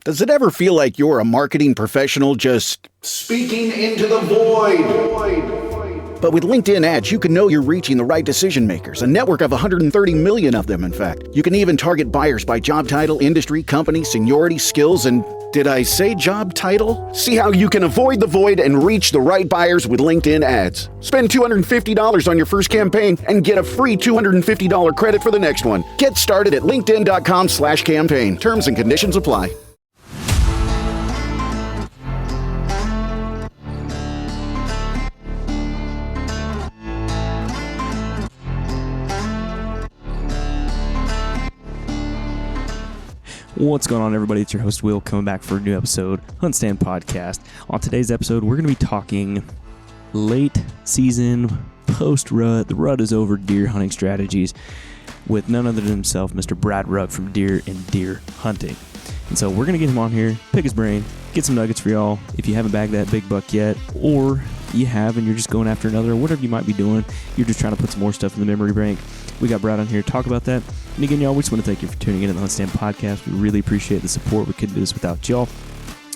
Does it ever feel like you're a marketing professional just speaking into the void? But with LinkedIn ads, you can know you're reaching the right decision makers, a network of 130 million of them, in fact. You can even target buyers by job title, industry, company, seniority, skills, and did I say job title? See how you can avoid the void and reach the right buyers with LinkedIn ads. Spend $250 on your first campaign and get a free $250 credit for the next one. Get started at linkedin.com/campaign. Terms and conditions apply. What's going on, everybody? It's your host, Will, coming back for a new episode, HuntStand Podcast. On today's episode, we're going to be talking late season, post-rut, the rut is over, deer hunting strategies with none other than himself, Mr. Brad Ruck from Deer and Deer Hunting. And so we're going to get him on here, pick his brain, get some nuggets for y'all. If you haven't bagged that big buck yet, or you have and you're just going after another, or whatever you might be doing, you're just trying to put some more stuff in the memory bank, we got Brad on here to talk about that. And again, y'all, we just want to thank you for tuning in to the HuntStand Podcast. We really appreciate the support. We couldn't do this without y'all.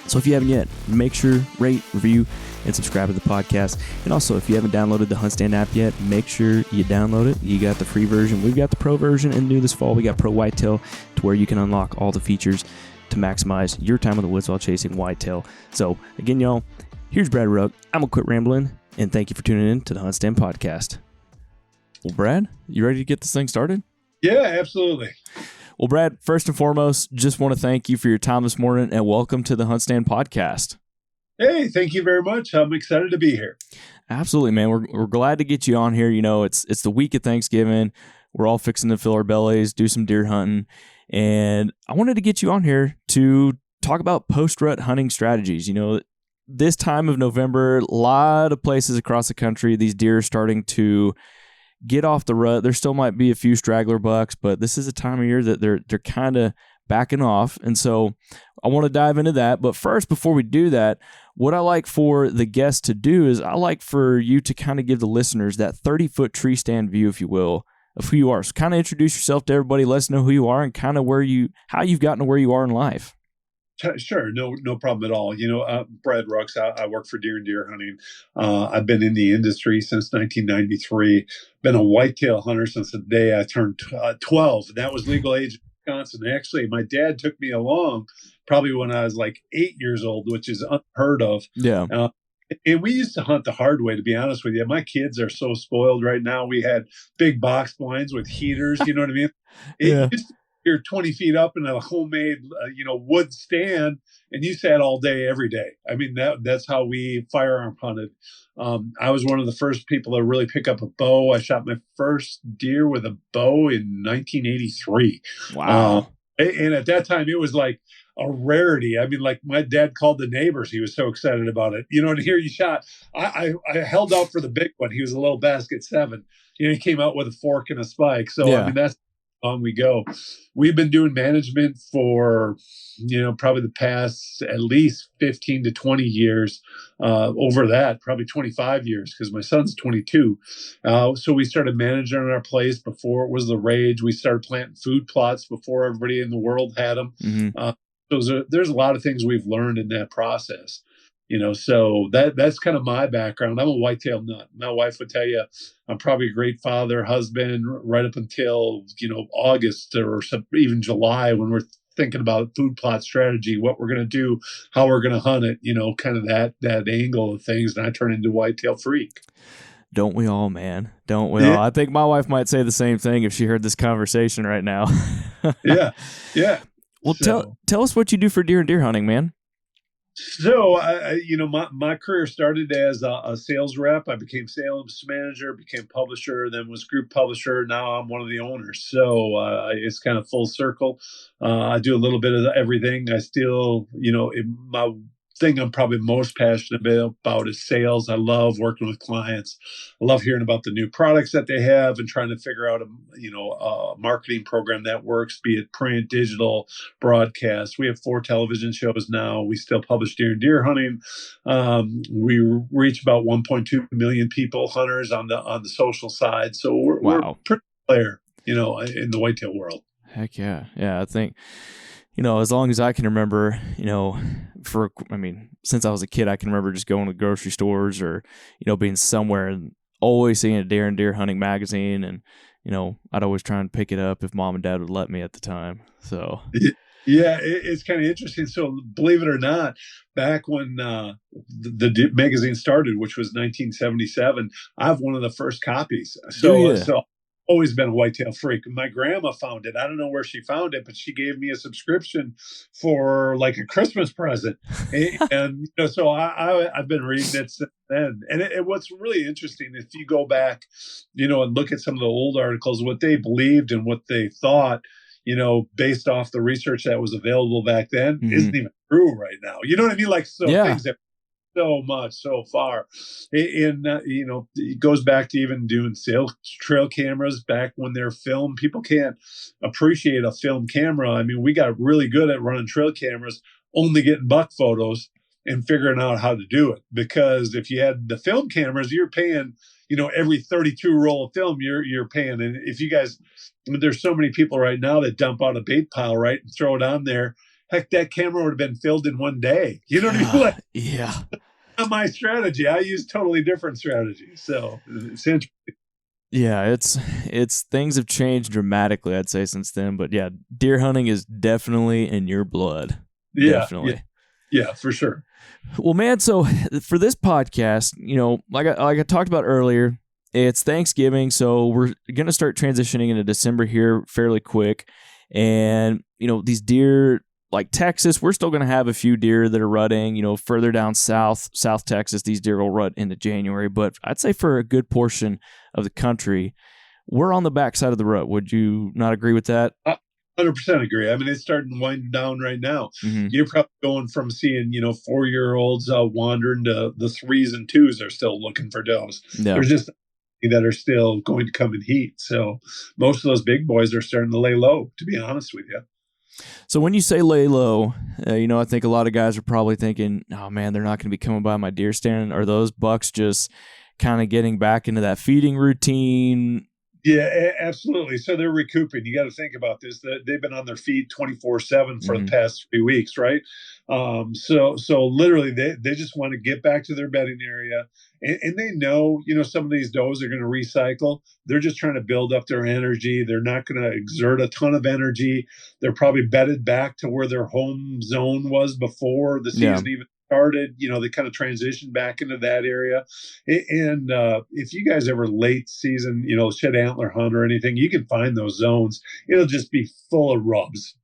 So if you haven't yet, make sure, rate, review, and subscribe to the podcast. And also, if you haven't downloaded the HuntStand app yet, make sure you download it. You got the free version. We've got the pro version, and new this fall, we got Pro Whitetail, to where you can unlock all the features to maximize your time in the woods while chasing whitetail. So again, y'all, here's Brad Ruck. I'm going to quit rambling, and thank you for tuning in to the HuntStand Podcast. Well, Brad, you ready to get this thing started? Yeah, absolutely. Well, Brad, first and foremost, just want to thank you for your time this morning and welcome to the HuntStand Podcast. Hey, thank you very much. I'm excited to be here. Absolutely, man. We're glad to get you on here. You know, it's the week of Thanksgiving. We're all fixing to fill our bellies, do some deer hunting. And I wanted to get you on here to talk about post-rut hunting strategies. You know, this time of November, a lot of places across the country, these deer are starting to get off the rut. There still might be a few straggler bucks, but this is a time of year that they're kind of backing off. And so I want to dive into that. But first, before we do that, what I like for the guests to do is I like for you to kind of give the listeners that 30-foot tree stand view, if you will, of who you are. So kind of introduce yourself to everybody. Let us know who you are and kind of how you've gotten to where you are in life. Sure. No problem at all. You know, Brad Rucks, I work for Deer and Deer Hunting. I've been in the industry since 1993. Been a whitetail hunter since the day I turned 12. That was legal age in Wisconsin. Actually, my dad took me along probably when I was like 8 years old, which is unheard of. Yeah. And we used to hunt the hard way, to be honest with you. My kids are so spoiled right now. We had big box blinds with heaters. You know what I mean? Yeah. You're 20 feet up in a homemade, wood stand, and you sat all day, every day. I mean, that's how we firearm hunted. I was one of the first people to really pick up a bow. I shot my first deer with a bow in 1983. Wow. And at that time, it was like a rarity. I mean, like my dad called the neighbors. He was so excited about it. You know, to hear you shot. I held out for the big one. He was a little basket 7. You know, he came out with a fork and a spike. So, yeah. I mean, that's on we go. We've been doing management for, probably the past at least 15 to 20 years. Over that, probably 25 years, because my son's 22. So we started managing our place before it was the rage. We started planting food plots before everybody in the world had them. Mm-hmm. There's a lot of things we've learned in that process. So that's kind of my background. I'm a whitetail nut. My wife would tell you I'm probably a great father, husband, right up until, August or even July, when we're thinking about food plot strategy, what we're going to do, how we're going to hunt it, kind of that angle of things. And I turn into whitetail freak. Don't we all, man? Don't we all? I think my wife might say the same thing if she heard this conversation right now. Yeah. Well, tell us what you do for deer and deer hunting, man. So, my career started as a sales rep. I became sales manager, became publisher, then was group publisher. Now I'm one of the owners. So it's kind of full circle. I do a little bit of everything. I still, my thing I'm probably most passionate about is sales. I love working with clients. I love hearing about the new products that they have and trying to figure out a marketing program that works, be it print, digital, broadcast. We have 4 television shows now. We still publish Deer and Deer Hunting. We reach about 1.2 million people, hunters on the social side. So we're pretty player, in the whitetail world. Heck yeah. Yeah, I think as long as I can remember, since I was a kid, I can remember just going to grocery stores or, being somewhere and always seeing a deer and deer hunting magazine. And, I'd always try and pick it up if mom and dad would let me at the time. So, yeah, it's kind of interesting. So believe it or not, back when the magazine started, which was 1977, I have one of the first copies. So always been a whitetail freak. My grandma found it. I don't know where she found it, but she gave me a subscription for like a Christmas present. And so I've been reading it since then. And what's really interesting, if you go back, and look at some of the old articles, what they believed and what they thought, based off the research that was available back then, isn't even true right now. You know what I mean? Like, things have so much so far. And, it goes back to even doing trail cameras back when they're filmed. People can't appreciate a film camera. I mean, we got really good at running trail cameras, only getting buck photos and figuring out how to do it. Because if you had the film cameras, you're paying, every 32 roll of film you're paying. And if you guys, there's so many people right now that dump out a bait pile, right, and throw it on there. Heck, that camera would have been filled in one day. You know what I mean? Like, yeah. Not my strategy. I use totally different strategies. So it's interesting. Yeah, it's things have changed dramatically, I'd say, since then. But yeah, deer hunting is definitely in your blood. Yeah, definitely. Yeah, for sure. Well, man, so for this podcast, like I talked about earlier, it's Thanksgiving, so we're going to start transitioning into December here fairly quick. And, these deer, like Texas, we're still going to have a few deer that are rutting. Further down South Texas, these deer will rut into January. But I'd say for a good portion of the country, we're on the backside of the rut. Would you not agree with that? 100% agree. I mean, it's starting to wind down right now. Mm-hmm. You're probably going from seeing, 4-year-olds wandering to the 3s and 2s are still looking for does. Yeah. There's just that are still going to come in heat. So most of those big boys are starting to lay low, to be honest with you. So when you say lay low, I think a lot of guys are probably thinking, oh man, they're not going to be coming by my deer stand. Are those bucks just kind of getting back into that feeding routine? Yeah, absolutely. So they're recouping. You got to think about this. They've been on their feet 24/7 for the past 3 weeks, right? So literally they just want to get back to their bedding area. And they know, some of these does are going to recycle. They're just trying to build up their energy. They're not going to exert a ton of energy. They're probably bedded back to where their home zone was before the season even started. They kind of transitioned back into that area. And if you guys ever late season, shed antler hunt or anything, you can find those zones. It'll just be full of rubs.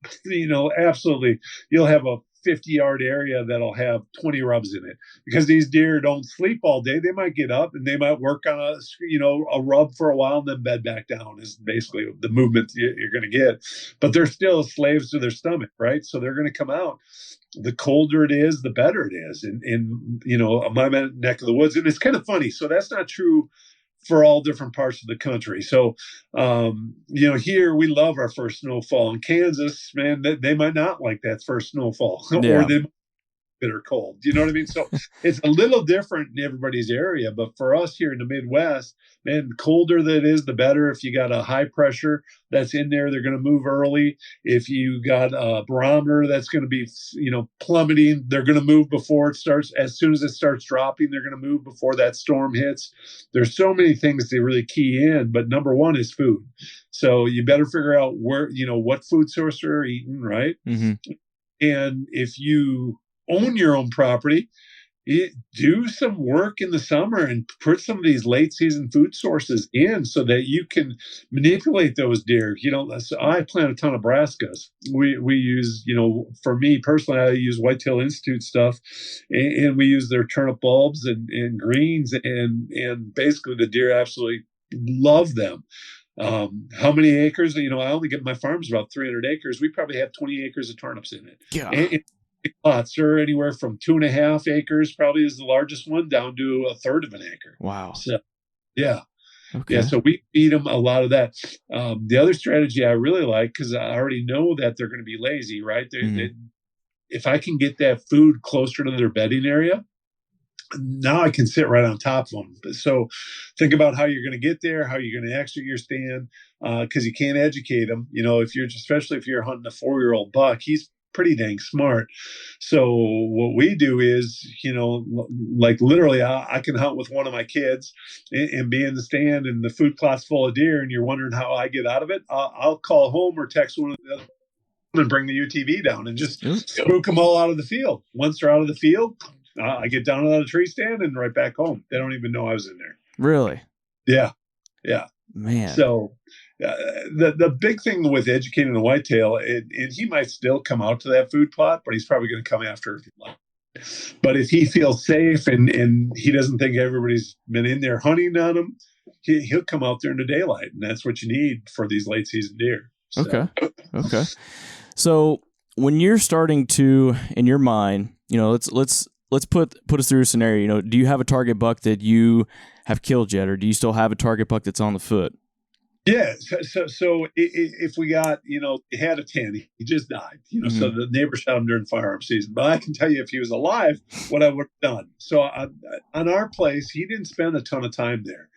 Absolutely. You'll have a 50-yard area that'll have 20 rubs in it because these deer don't sleep all day. They might get up and they might work on a rub for a while and then bed back down is basically the movement you're going to get. But they're still slaves to their stomach, right? So they're going to come out. The colder it is, the better it is in my neck of the woods. And it's kind of funny. So that's not true for all different parts of the country. So, here we love our first snowfall. In Kansas, man, they might not like that first snowfall or they might be bitter cold. You know what I mean? So it's a little different in everybody's area. But for us here in the Midwest, man, the colder that is, the better. If you got a high pressure that's in there, they're going to move early. If you got a barometer that's going to be, plummeting, they're going to move before it starts. As soon as it starts dropping, they're going to move before that storm hits. There's so many things to really key in, but number one is food. So you better figure out where, what food source they're eating, right? Mm-hmm. And if you own your own property, do some work in the summer and put some of these late season food sources in so that you can manipulate those deer. So I plant a ton of brassicas. We use, for me personally, I use Whitetail Institute stuff, and we use their turnip bulbs and greens, and basically the deer absolutely love them. How many acres? I only get my farm's about 300 acres. We probably have 20 acres of turnips in it. Yeah. And lots are anywhere from 2.5 acres, probably is the largest one, down to a third of an acre. Wow. So, yeah. Okay. Yeah. So we feed them a lot of that. The other strategy I really like, because I already know that they're going to be lazy, right? If I can get that food closer to their bedding area, now I can sit right on top of them. So think about how you're going to get there, how you're going to exit your stand, because you can't educate them. Especially if you're hunting a 4-year-old buck, he's pretty dang smart. So what we do is, like literally, I can hunt with one of my kids and be in the stand, and the food plot's full of deer, and you're wondering how I get out of it. I'll call home or text one of the other and bring the UTV down and just spook them all out of the field. Once they're out of the field, I get down on the tree stand and right back home. They don't even know I was in there. Really? Yeah. Man. So the big thing with educating the whitetail, and he might still come out to that food plot, but he's probably going to come after. But if he feels safe and he doesn't think everybody's been in there hunting on him, he'll come out there in the daylight, and that's what you need for these late season deer. So. Okay. So when you're starting to, in your mind, let's put us through a scenario. Do you have a target buck that you have killed yet, or do you still have a target buck that's on the foot? Yeah. So if we got, he had a 10, he just died, so the neighbor shot him during firearm season. But I can tell you, if he was alive, what I would have done. So on our place, he didn't spend a ton of time there,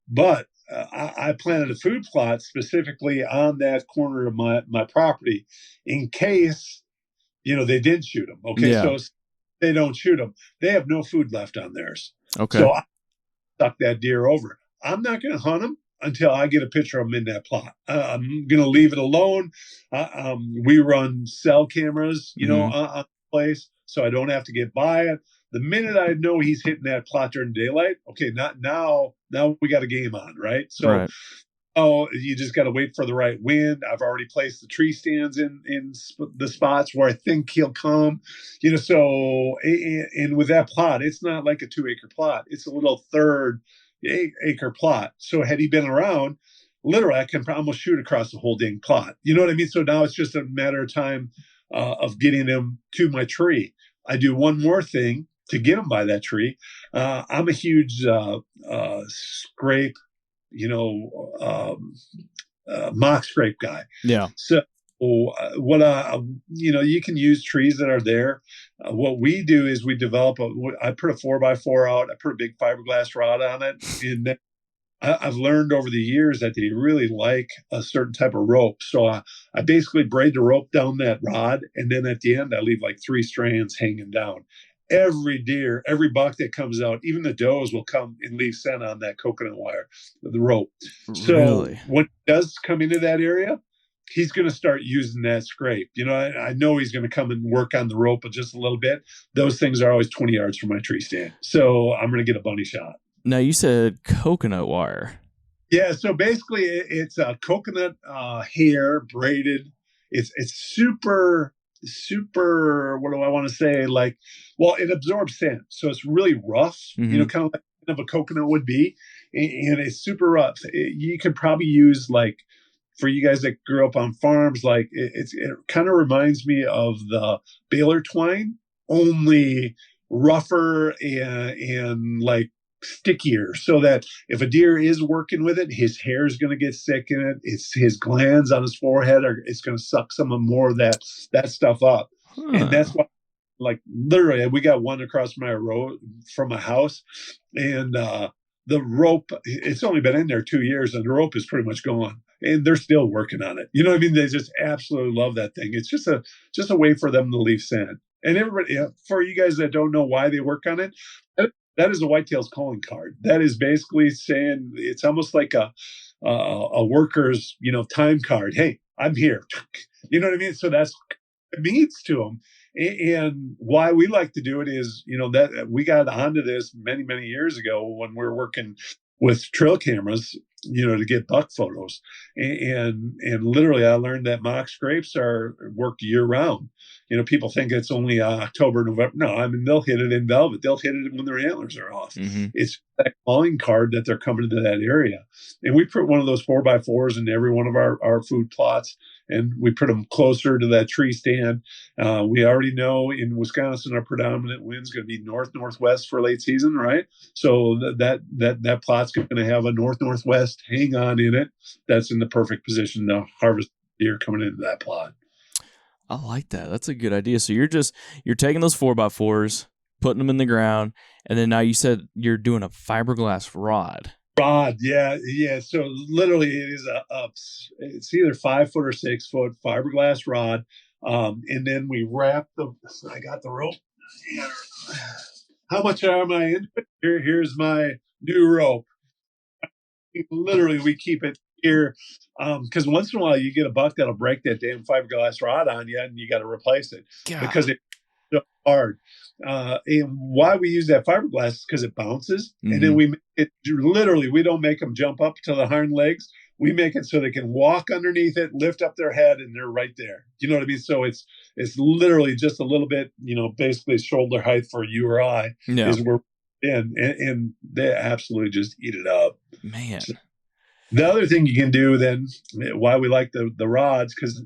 but I planted a food plot specifically on that corner of my property in case, they did shoot him. Okay. Yeah. So they don't shoot him. They have no food left on theirs. Okay. So I stuck that deer over. I'm not going to hunt him until I get a picture of him in that plot. I'm going to leave it alone. We run cell cameras, on the place, so I don't have to get by it. The minute I know he's hitting that plot during daylight, okay, now we got a game on, right? So, right. Oh, you just got to wait for the right wind. I've already placed the tree stands in the spots where I think he'll come, so, and with that plot, it's not like a 2-acre plot. It's a little third acre plot. So had he been around, literally, I can almost shoot across the whole dang plot. You know what I mean? So now it's just a matter of time of getting him to my tree. I do one more thing to get him by that tree. I'm a huge scrape, mock scrape guy. Yeah. So what you can use trees that are there. What we do is we develop I put a 4x4 out. I put a big fiberglass rod on it, and then I've learned over the years that they really like a certain type of rope. So I basically braid the rope down that rod, and then at the end I leave like 3 strands hanging down. Every deer, every buck that comes out, even the does will come and leave scent on that coconut wire, the rope. So really? When he does come into that area, he's going to start using that scrape. I know he's going to come and work on the rope just a little bit. Those things are always 20 yards from my tree stand. So I'm going to get a bunny shot. Now, you said coconut wire. Yeah. So basically it's a coconut hair braided. It's super, what do I want to say? It absorbs scent. So it's really rough, kind of like a coconut would be. And it's super rough. You could probably use for you guys that grew up on farms, it kind of reminds me of the baler twine, only rougher and stickier, so that if a deer is working with it, his hair is going to get sick in it. It's his glands on his forehead it's going to suck some of more of that stuff up. And that's why, literally, we got one across my road from my house, and the rope, it's only been in there 2 years, and the rope is pretty much gone. And they're still working on it. You know what I mean? They just absolutely love that thing. It's just a way for them to leave scent. And everybody, for you guys that don't know why they work on it, that is a whitetail's calling card. That is basically saying, it's almost like a worker's, time card. Hey, I'm here. You know what I mean? So that's it means to them. And why we like to do it is, that we got onto this many, many years ago when we were working with trail cameras, to get buck photos. And literally I learned that mock scrapes are worked year round. People think it's only October, November. No, I mean, they'll hit it in velvet. They'll hit it when their antlers are off. Mm-hmm. It's that calling card that they're coming into that area. And we put one of those 4x4s in every one of our food plots, and we put them closer to that tree stand. We already know in Wisconsin, our predominant wind's going to be north-northwest for late season, right? So that plot's going to have a north-northwest hang on in it. That's in the perfect position to harvest deer coming into that plot. I like that. That's a good idea. So you're taking those 4x4s, putting them in the ground, and then now you said you're doing a fiberglass rod. Yeah. So literally, it is it's either 5 foot or 6 foot fiberglass rod. And then we wrap I got the rope here. How much am I in? Here's my new rope. Literally, we keep it here because once in a while you get a buck that'll break that damn fiberglass rod on you, and you got to replace it because it's so hard. And why we use that fiberglass is because it bounces, and then we don't make them jump up to the hind legs. We make it so they can walk underneath it, lift up their head, and they're right there. You know what I mean? So it's literally just a little bit, basically shoulder height for you or I is where we're in, and they absolutely just eat it up. Man. So the other thing you can do then, why we like the rods, because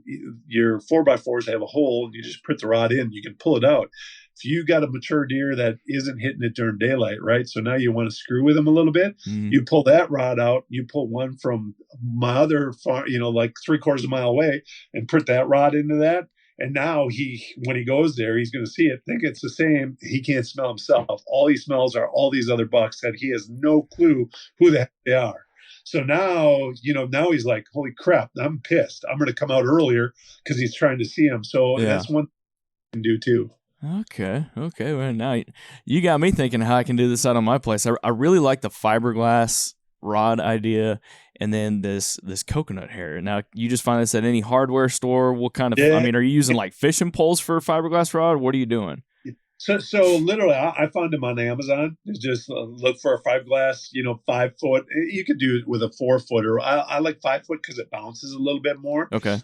your 4x4s have a hole, and you just put the rod in, you can pull it out. If you got a mature deer that isn't hitting it during daylight, right? So now you want to screw with them a little bit. You pull that rod out. You pull one from my other farm, like 3/4 mile away, and put that rod into that. And now when he goes there, he's going to see it, think it's the same. He can't smell himself. All he smells are all these other bucks that he has no clue who the heck they are. So now, now he's like, holy crap, I'm pissed. I'm going to come out earlier because he's trying to see him. So that's one thing you can do too. Okay. Well, now you got me thinking how I can do this out on my place. I really like the fiberglass rod idea, and then this coconut hair. Now, you just find this at any hardware store? What kind of? Yeah. I mean, are you using like fishing poles for a fiberglass rod? What are you doing? So literally, I found them on Amazon. Just look for a fiberglass, 5 foot. You could do it with a 4-footer. I like 5 foot because it bounces a little bit more. Okay.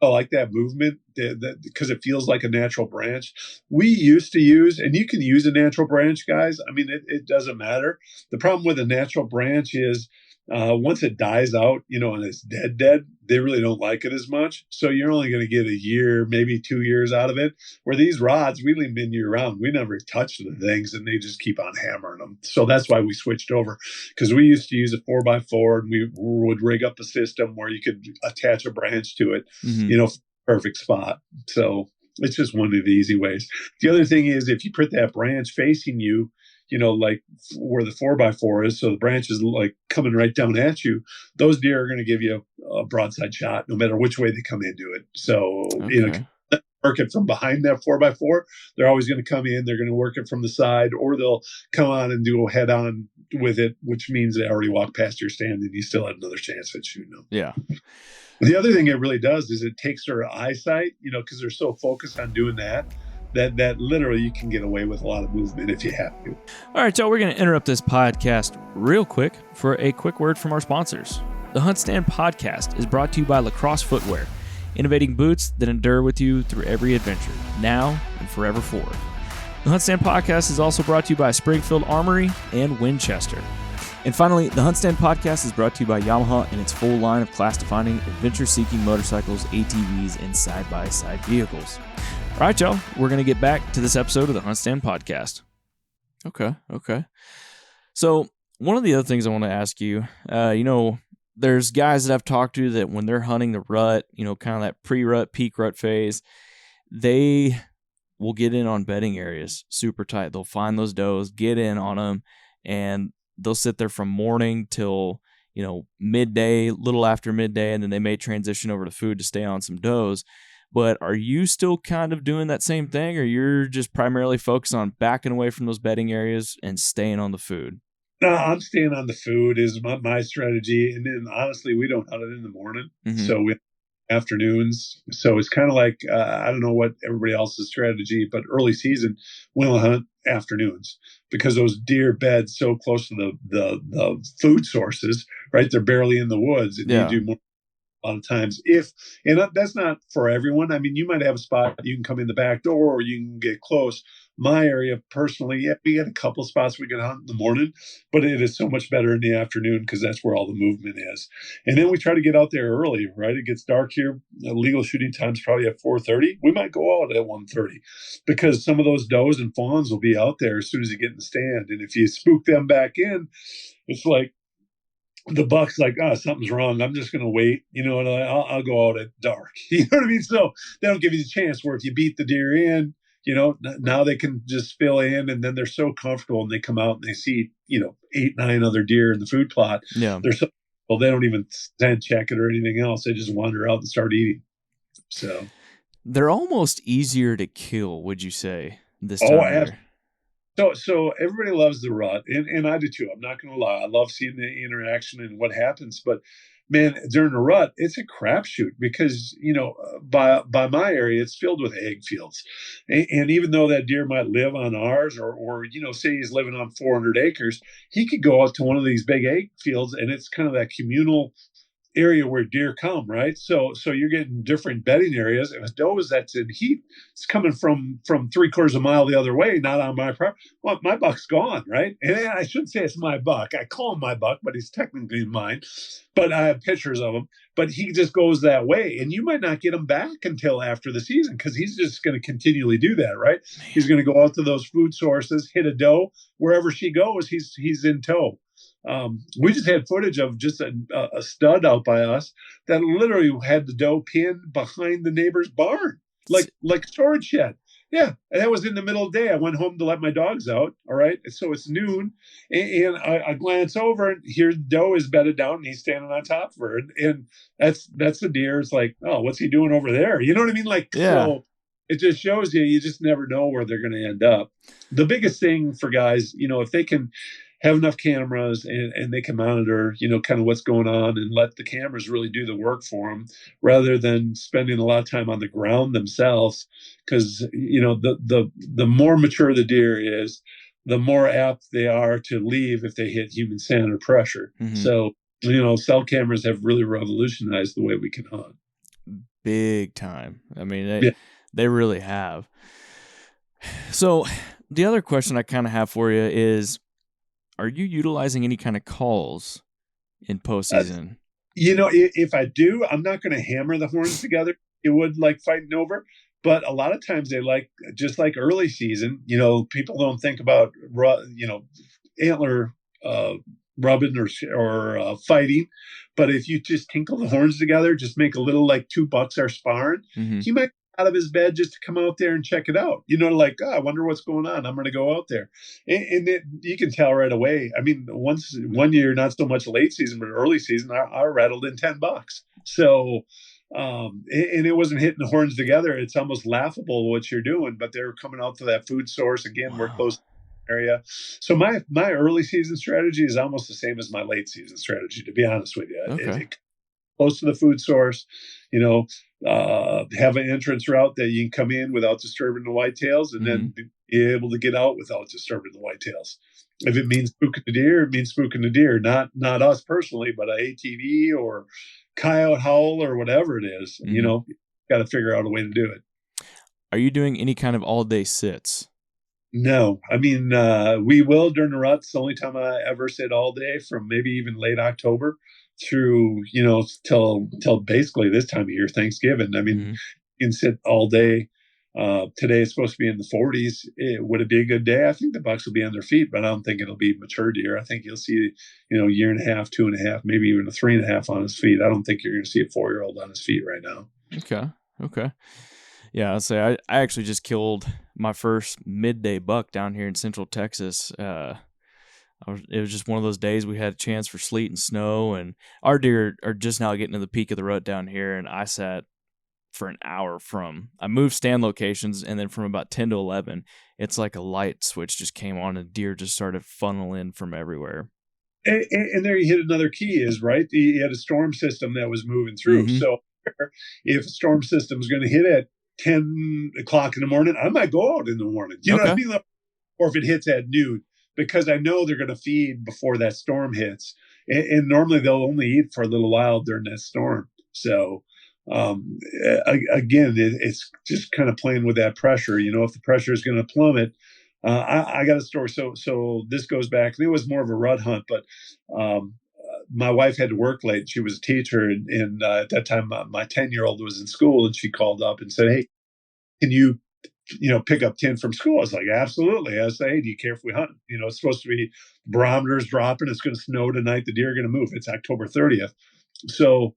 I like that movement because it feels like a natural branch. We used to use, and you can use a natural branch, guys. I mean, it doesn't matter. The problem with a natural branch is once it dies out, and it's dead, they really don't like it as much. So you're only going to get a year, maybe 2 years out of it. Where these rods, we leave them in year round. We never touch the things, and they just keep on hammering them. So that's why we switched over, because we used to use a 4x4, and we would rig up a system where you could attach a branch to it, perfect spot. So it's just one of the easy ways. The other thing is, if you put that branch facing you, like where the 4x4 is, so the branch is like coming right down at you, those deer are going to give you a broadside shot no matter which way they come into it. So, work it from behind that 4x4. They're always going to come in. They're going to work it from the side, or they'll come on and do a head on with it, which means they already walked past your stand and you still have another chance at shooting them. Yeah. The other thing it really does is it takes their eyesight, because they're so focused on doing that literally you can get away with a lot of movement if you have to. All right, y'all, we're going to interrupt this podcast real quick for a quick word from our sponsors. The HuntStand podcast is brought to you by Lacrosse Footwear, innovating boots that endure with you through every adventure, now and forever forward. The HuntStand podcast is also brought to you by Springfield Armory and Winchester. And finally, the HuntStand podcast is brought to you by Yamaha and its full line of class-defining, adventure-seeking motorcycles, ATVs, and side-by-side vehicles. All right, y'all, we're going to get back to this episode of the HuntStand podcast. Okay. So one of the other things I want to ask you, there's guys that I've talked to that when they're hunting the rut, kind of that pre-rut, peak rut phase, they will get in on bedding areas super tight. They'll find those does, get in on them, and they'll sit there from morning till, midday, little after midday, and then they may transition over to food to stay on some does. But are you still kind of doing that same thing, or you're just primarily focused on backing away from those bedding areas and staying on the food? No, I'm staying on the food is my strategy. And then honestly, we don't hunt it in the morning. So we afternoons. So it's kind of like, I don't know what everybody else's strategy, but early season, we'll hunt afternoons because those deer bed so close to the food sources, right? They're barely in the woods, and you do more. A lot of times, and that's not for everyone. I mean, you might have a spot you can come in the back door, or you can get close. My area, personally, we had a couple of spots we can hunt in the morning, but it is so much better in the afternoon because that's where all the movement is. And then we try to get out there early, right? It gets dark here. Legal shooting time's probably at 4:30. We might go out at 1:30 because some of those does and fawns will be out there as soon as you get in the stand. And if you spook them back in, it's like, the buck's like, something's wrong. I'm just going to wait, and I'll go out at dark. You know what I mean? So they don't give you the chance where if you beat the deer in, now they can just fill in, and then they're so comfortable, and they come out and they see, 8, 9 other deer in the food plot. Yeah. They're so, well, they don't even scent check it or anything else. They just wander out and start eating. So. They're almost easier to kill, would you say, this Oh, time of year? so everybody loves the rut, and I do too. I'm not going to lie. I love seeing the interaction and what happens. But man, during the rut, it's a crapshoot because by my area, it's filled with egg fields, and even though that deer might live on ours, or say he's living on 400 acres, he could go out to one of these big egg fields, and it's kind of that communal area where deer come, right? So you're getting different bedding areas. If a doe that's in heat, it's coming from 3/4 of a mile the other way, not on my property. Well, my buck's gone, right? And I shouldn't say it's my buck. I call him my buck, but he's technically mine. But I have pictures of him. But he just goes that way, and you might not get him back until after the season because he's just going to continually do that, right? He's going to go out to those food sources, hit a doe wherever she goes. He's in tow. We just had footage of just a stud out by us that literally had the doe pinned behind the neighbor's barn, like a storage shed. Yeah, and that was in the middle of the day. I went home to let my dogs out. All right, so it's noon, and I glance over, and here the doe is bedded down, and he's standing on top of her, and that's the deer. It's like, oh, what's he doing over there? You know what I mean? Like, Yeah. so it just shows you just never know where they're going to end up. The biggest thing for guys, if they can have enough cameras and they can monitor, kind of what's going on and let the cameras really do the work for them rather than spending a lot of time on the ground themselves. Because, the more mature the deer is, the more apt they are to leave if they hit human sand or pressure. Mm-hmm. So, cell cameras have really revolutionized the way we can hunt. Big time. I mean, they really have. So the other question I kind of have for you is, are you utilizing any kind of calls in postseason? If I do, I'm not going to hammer the horns together. It would like fighting over. But a lot of times they just like early season, people don't think about, antler rubbing or fighting. But if you just tinkle the horns together, just make a little like two bucks are sparring, he might out of his bed just to come out there and check it out. I wonder what's going on. I'm going to go out there. And you can tell right away. I mean, one year, not so much late season, but early season, I rattled in $10. So, and it wasn't hitting the horns together. It's almost laughable what you're doing, but they're coming out to that food source. Again, Wow. We're close to the area. So my early season strategy is almost the same as my late season strategy, to be honest with you. Okay. Close to the food source, have an entrance route that you can come in without disturbing the whitetails and then be able to get out without disturbing the whitetails. If it means spooking the deer, it means spooking the deer, not us personally, but an ATV or coyote howl or whatever it is, got to figure out a way to do it. Are you doing any kind of all-day sits? No, I mean, we will during the rut. It's the only time I ever sit all day from maybe even late October through, till basically this time of year, Thanksgiving. I mean, you can sit all day. Today is supposed to be in the 40s. Would it be a good day? I think the bucks will be on their feet, but I don't think it'll be mature deer. I think you'll see, year and a half, 2.5, maybe even a 3.5 on his feet. I don't think you're going to see a 4-year-old on his feet right now. Okay. Yeah, I'll say I actually just killed my first midday buck down here in Central Texas. It was just one of those days we had a chance for sleet and snow, and our deer are just now getting to the peak of the rut down here, and I sat for an hour I moved stand locations, and then from about 10 to 11, it's like a light switch just came on, and deer just started funneling from everywhere. And there you hit another key is, right, you had a storm system that was moving through. So if a storm system is going to hit at 10 o'clock in the morning, I might go out in the morning. You know what I mean? Or if it hits at noon, because I know they're going to feed before that storm hits. And normally they'll only eat for a little while during that storm. So, again, it's just kind of playing with that pressure. If the pressure is going to plummet, I got a story. So this goes back, and it was more of a rut hunt, but my wife had to work late. She was a teacher, and at that time, my 10-year-old was in school, and she called up and said, "Hey, can you pick up 10 from school?" I was like, absolutely. I said, "Hey, do you care if we hunt? It's supposed to be barometers dropping. It's going to snow tonight. The deer are going to move. It's October 30th. So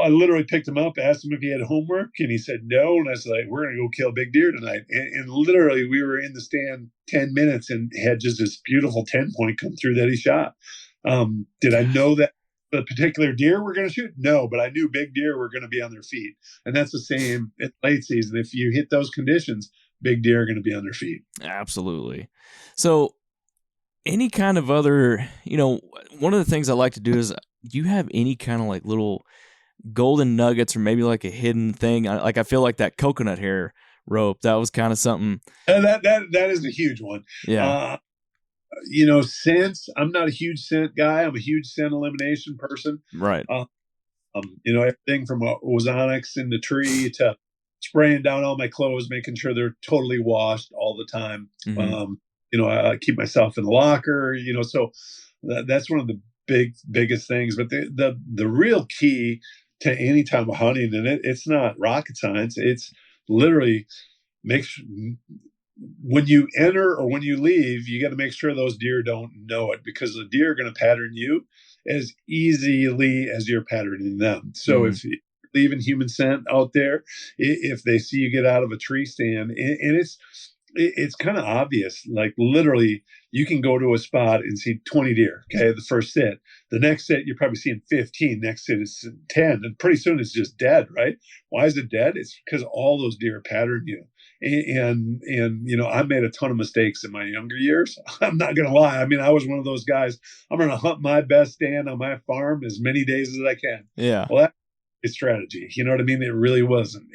I literally picked him up, asked him if he had homework, and he said no. And I was like, we're going to go kill big deer tonight. And literally we were in the stand 10 minutes and had just this beautiful 10 point come through that he shot. Did I know that the particular deer we're going to shoot? No, but I knew big deer were going to be on their feet. And that's the same in late season. If you hit those conditions, big deer are going to be on their feet. Absolutely. So any kind of other, one of the things I like to do is, do you have any kind of like little golden nuggets or maybe like a hidden thing? Like I feel like that coconut hair rope, that was kind of something. That is a huge one. Yeah. Scents, I'm not a huge scent guy. I'm a huge scent elimination person. Right. Everything from ozonics in the tree to spraying down all my clothes, making sure they're totally washed all the time. Mm-hmm. I keep myself in the locker, so that's one of the biggest things. But the real key to any time of hunting, and it's not rocket science, it's literally make sure when you enter or when you leave, you got to make sure those deer don't know it, because the deer are going to pattern you as easily as you're patterning them. So if you're leaving human scent out there, if they see you get out of a tree stand, and it's kind of obvious, like literally you can go to a spot and see 20 deer. Okay. The first sit, the next sit, you're probably seeing 15, next sit is 10. And pretty soon it's just dead, right? Why is it dead? It's because all those deer pattern you. And I made a ton of mistakes in my younger years. I'm not going to lie. I mean, I was one of those guys. I'm going to hunt my best stand on my farm as many days as I can. Yeah. Well, that's a strategy. You know what I mean? It really wasn't.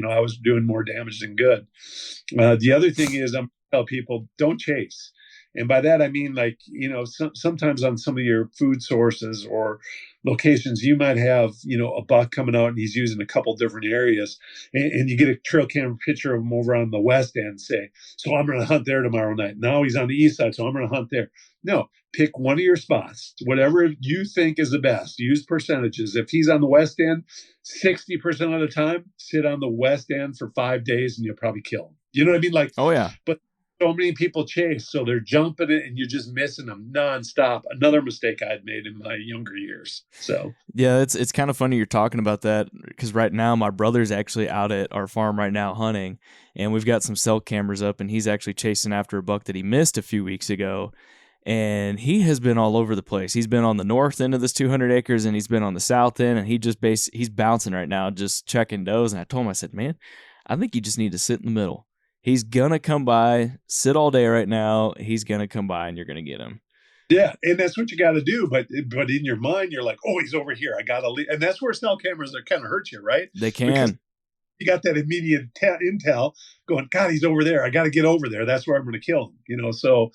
I was doing more damage than good. The other thing is, I'm tell people, don't chase. And by that, I mean, like, sometimes on some of your food sources or locations, you might have, a buck coming out and he's using a couple different areas, and you get a trail camera picture of him over on the west end, say, so I'm going to hunt there tomorrow night. Now he's on the east side, so I'm going to hunt there. No, pick one of your spots, whatever you think is the best. Use percentages. If he's on the west end, 60% of the time, sit on the west end for 5 days and you'll probably kill him. You know what I mean? Like, oh yeah. But so many people chase, so they're jumping it and you're just missing them nonstop. Another mistake I'd made in my younger years. So yeah, it's kind of funny you're talking about that, because right now my brother's actually out at our farm right now hunting, and we've got some cell cameras up, and he's actually chasing after a buck that he missed a few weeks ago. And he has been all over the place. He's been on the north end of this 200 acres, and he's been on the south end, and he's bouncing right now, just checking does. And I told him, I said, man, I think you just need to sit in the middle. He's going to come by, sit all day right now. He's going to come by and you're going to get him. Yeah, and that's what you got to do. But in your mind, you're like, oh, he's over here. I got to leave. And that's where cell cameras are kind of hurt you, right? They can. Because you got that immediate intel going, God, he's over there. I got to get over there. That's where I'm going to kill him. So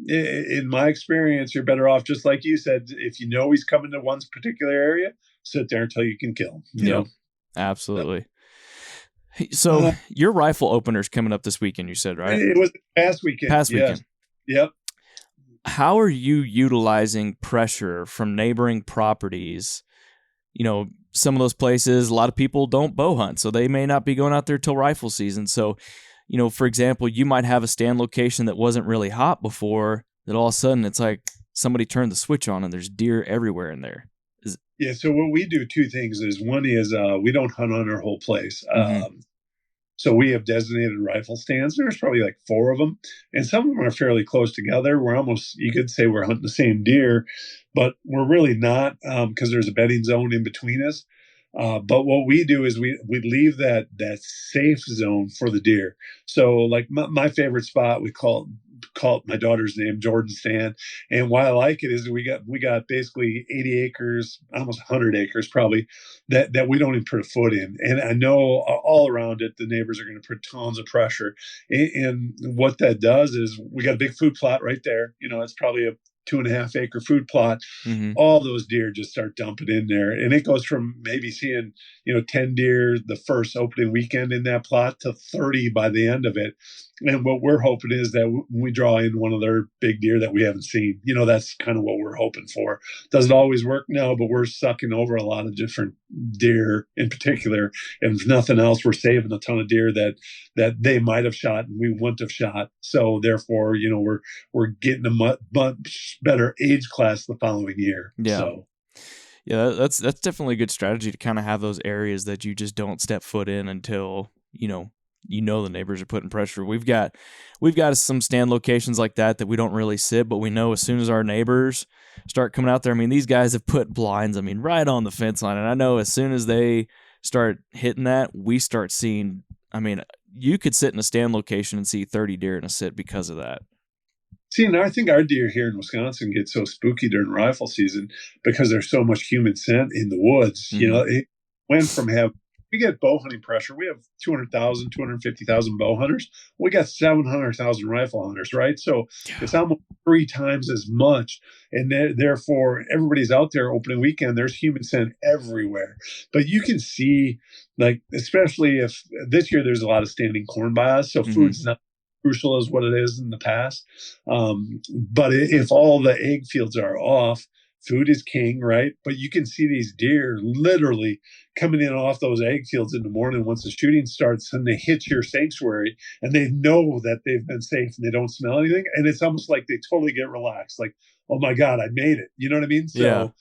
in my experience, you're better off, just like you said, if you know he's coming to one particular area, sit there until you can kill him. You know? Absolutely. So your rifle opener's coming up this weekend, you said, right? It was past weekend. Weekend. Yep. How are you utilizing pressure from neighboring properties? Some of those places, a lot of people don't bow hunt, so they may not be going out there till rifle season. So, for example, you might have a stand location that wasn't really hot before, that all of a sudden it's like somebody turned the switch on and there's deer everywhere in there. Yeah, so what we do, two things is, one is we don't hunt on our whole place. So we have designated rifle stands. There's probably like 4 of them, and some of them are fairly close together. We're almost, you could say we're hunting the same deer, but we're really not, because there's a bedding zone in between us. But what we do is we leave that safe zone for the deer. So like my favorite spot, we call it my daughter's name, Jordan Stand. And why I like it is we got basically 80 acres, almost 100 acres probably, that we don't even put a foot in. And I know all around it, the neighbors are going to put tons of pressure. And what that does is, we got a big food plot right there. It's probably a 2.5 acre food plot. All those deer just start dumping in there, and it goes from maybe seeing 10 deer the first opening weekend in that plot to 30 by the end of it. And what we're hoping is that when we draw in one of their big deer that we haven't seen, that's kind of what we're hoping for. Doesn't always work now, but we're sucking over a lot of different deer in particular. And if nothing else, we're saving a ton of deer that they might have shot and we wouldn't have shot. So therefore, we're getting a much better age class the following year. Yeah. So. Yeah, that's definitely a good strategy, to kind of have those areas that you just don't step foot in until, the neighbors are putting pressure. We've got some stand locations like that we don't really sit, but we know as soon as our neighbors start coming out there, I mean, these guys have put blinds, I mean, right on the fence line. And I know as soon as they start hitting that, we start seeing, I mean, you could sit in a stand location and see 30 deer in a sit because of that. See, and I think our deer here in Wisconsin get so spooky during rifle season because there's so much human scent in the woods. Mm-hmm. You know, it went from we get bow hunting pressure. We have 200,000, 250,000 bow hunters. We got 700,000 rifle hunters, right? So it's almost 3 times as much. And therefore, everybody's out there opening weekend. There's human scent everywhere. But you can see, like, especially if this year there's a lot of standing corn by us, so food's not crucial as what it is in the past. But if all the egg fields are off, food is king, right? But you can see these deer literally coming in off those egg fields in the morning once the shooting starts, and they hit your sanctuary and they know that they've been safe and they don't smell anything. And it's almost like they totally get relaxed. Like, oh my God, I made it. You know what I mean? So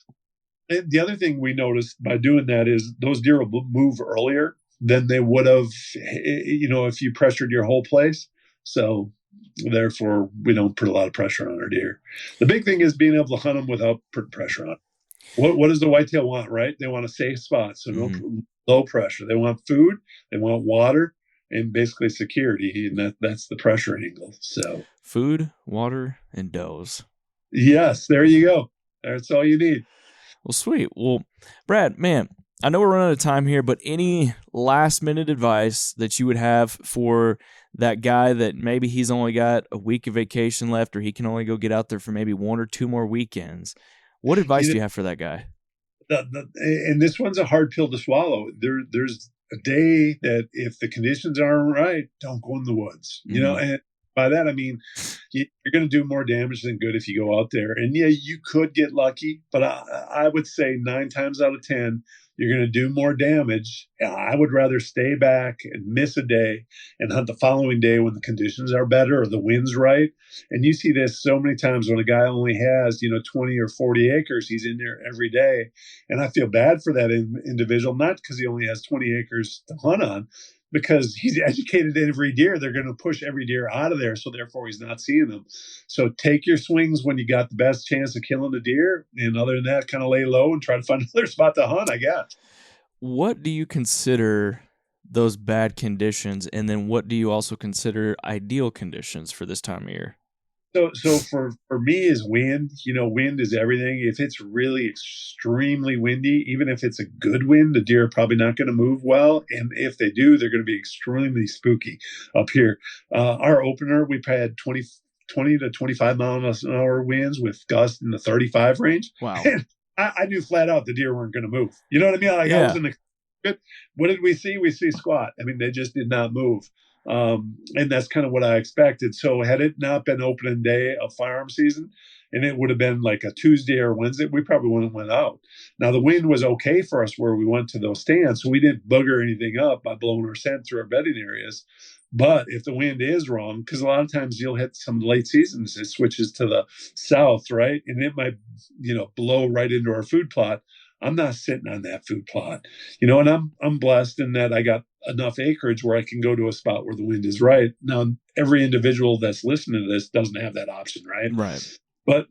the other thing we noticed by doing that is those deer will move earlier than they would have, if you pressured your whole place. So therefore, we don't put a lot of pressure on our deer. The big thing is being able to hunt them without putting pressure on them. What does the whitetail want, right? They want a safe spot, so no low pressure. They want food, they want water, and basically security, and that's the pressure angle. So food, water, and does. Yes, there you go. That's all you need. Well, sweet. Well, Brad, man, I know we're running out of time here, but any last-minute advice that you would have for that guy that maybe he's only got a week of vacation left, or he can only go get out there for maybe 1 or 2 more weekends? What advice do you have for that guy? And this one's a hard pill to swallow. There's a day that if the conditions aren't right, don't go in the woods. You know, and by that I mean you're going to do more damage than good if you go out there. And yeah, you could get lucky, but I would say 9 times out of 10, you're going to do more damage. I would rather stay back and miss a day and hunt the following day when the conditions are better or the wind's right. And you see this so many times when a guy only has, 20 or 40 acres, he's in there every day. And I feel bad for that individual, not because he only has 20 acres to hunt on, because he's educated every deer. They're going to push every deer out of there, so therefore he's not seeing them. So take your swings when you got the best chance of killing the deer, and other than that, kind of lay low and try to find another spot to hunt, I guess. What do you consider those bad conditions, and then what do you also consider ideal conditions for this time of year? So for me is wind. Wind is everything. If it's really extremely windy, even if it's a good wind, the deer are probably not going to move well. And if they do, they're going to be extremely spooky up here. Our opener, we've had 20 to 25 miles an hour winds with gusts in the 35 range. Wow. And I knew flat out the deer weren't going to move. You know what I mean? Like, I was in the, what did we see? We see squat. I mean, they just did not move. And that's kind of what I expected. So had it not been opening day of firearm season, and it would have been like a Tuesday or Wednesday, we probably wouldn't have went out. Now the wind was okay for us where we went to those stands, so we didn't booger anything up by blowing our scent through our bedding areas. But if the wind is wrong, because a lot of times you'll hit some late seasons, it switches to the south, right? And it might, blow right into our food plot. I'm not sitting on that food plot, and I'm blessed in that I got enough acreage where I can go to a spot where the wind is right. Now, every individual that's listening to this doesn't have that option, right? Right. But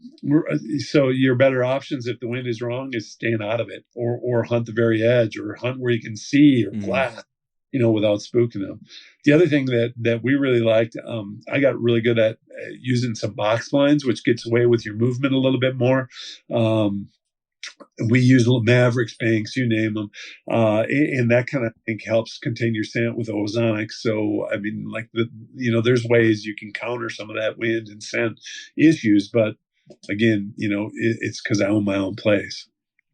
so your better options if the wind is wrong is staying out of it, or hunt the very edge, or hunt where you can see or glass, without spooking them. The other thing that we really liked, I got really good at using some box blinds, which gets away with your movement a little bit more. We use little Mavericks, Banks, you name them. And that kind of, I think, helps contain your scent with ozonics. So, I mean, like there's ways you can counter some of that wind and scent issues. But again, it's because I own my own place.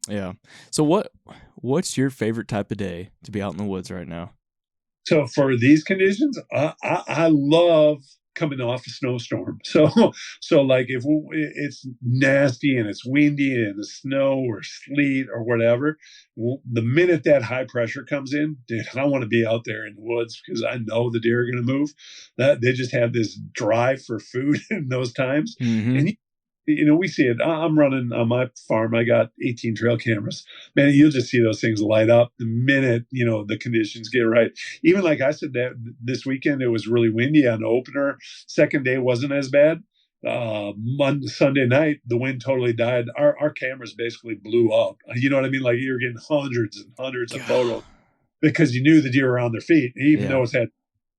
Yeah. So what's your favorite type of day to be out in the woods right now? So for these conditions, I love coming off a snowstorm. So like if it's nasty and it's windy and the snow or sleet or whatever, the minute that high pressure comes in, dude, I want to be out there in the woods because I know the deer are going to move. That they just have this drive for food in those times. And we see it. I'm running on my farm. I got 18 trail cameras. Man, you'll just see those things light up the minute, the conditions get right. Even like I said, that this weekend, it was really windy on the opener. Second day wasn't as bad. Sunday night, the wind totally died. Our cameras basically blew up. You know what I mean? Like you're getting hundreds and hundreds of photos because you knew the deer were on their feet, even though it's had.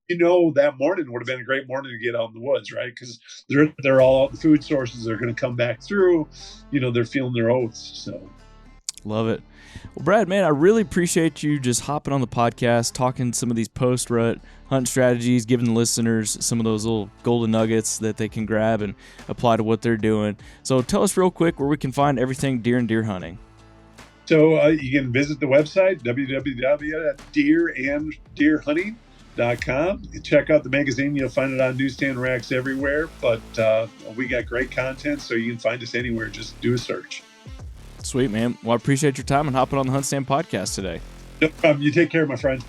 That morning would have been a great morning to get out in the woods, right? Because they're all out. The food sources are going to come back through. They're feeling their oats. So, love it. Well, Brad, man, I really appreciate you just hopping on the podcast, talking some of these post-rut hunt strategies, giving the listeners some of those little golden nuggets that they can grab and apply to what they're doing. So, tell us real quick where we can find everything deer and deer hunting. So you can visit the website www.deeranddeerhunting.com. Check out the magazine. You'll find it on newsstand racks everywhere, but we got great content, so you can find us anywhere. Just do a search. Sweet, man. Well, I appreciate your time and hopping on the HuntStand podcast today. No problem. You take care, my friend.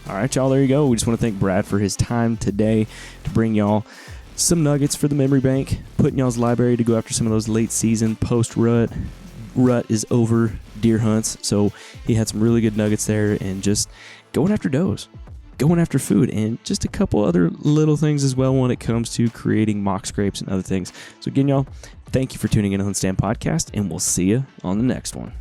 All right, y'all, there you go. We just want to thank Brad for his time today to bring y'all some nuggets for the memory bank, put in y'all's library to go after some of those late season post-rut. Rut is over deer hunts, so he had some really good nuggets there, and just going after does, going after food, and just a couple other little things as well when it comes to creating mock scrapes and other things. So again, y'all, thank you for tuning in to HuntStand Podcast, and we'll see you on the next one.